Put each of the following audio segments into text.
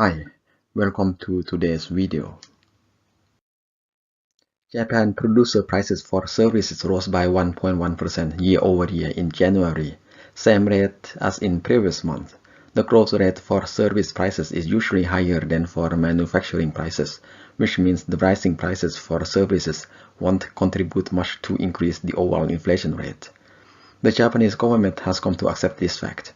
Hi, welcome to today's video. Japan producer prices for services rose by 1.1% year-over-year in January, same rate as in previous month. The growth rate for service prices is usually higher than for manufacturing prices, which means the rising prices for services won't contribute much to increase the overall inflation rate. The Japanese government has come to accept this fact.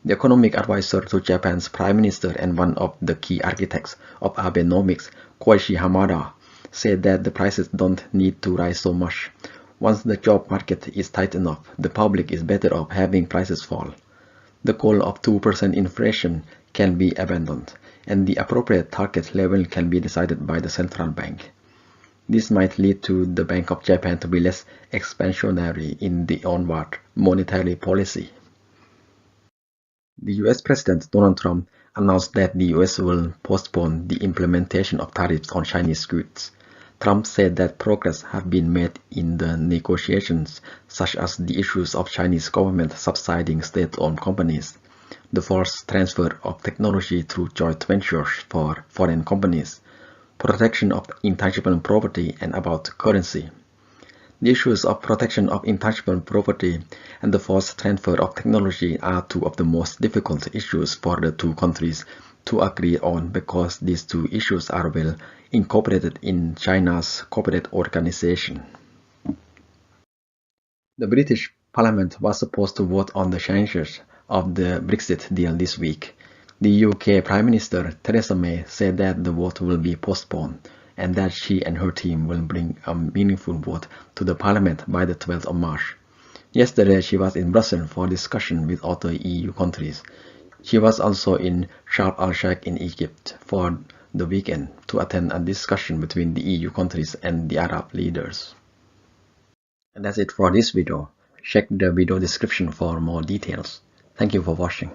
The economic advisor to Japan's Prime Minister and one of the key architects of Abenomics, Koichi Hamada, said that the prices don't need to rise so much. Once the job market is tight enough, the public is better off having prices fall. The goal of 2% inflation can be abandoned, and the appropriate target level can be decided by the central bank. This might lead to the Bank of Japan to be less expansionary in the onward monetary policy. The US President Donald Trump announced that the US will postpone the implementation of tariffs on Chinese goods. Trump said that progress has been made in the negotiations, such as the issues of Chinese government subsidizing state-owned companies, the forced transfer of technology through joint ventures for foreign companies, protection of intangible property, and about currency. The issues of protection of intangible property and the forced transfer of technology are two of the most difficult issues for the two countries to agree on because these two issues are well incorporated in China's corporate organization. The British Parliament was supposed to vote on the changes of the Brexit deal this week. The UK Prime Minister Theresa May said that the vote will be postponed, and that she and her team will bring a meaningful vote to the Parliament by the 12th of March. Yesterday, she was in Brussels for discussion with other EU countries. She was also in Sharm el-Sheikh in Egypt for the weekend to attend a discussion between the EU countries and the Arab leaders. And that's it for this video. Check the video description for more details. Thank you for watching.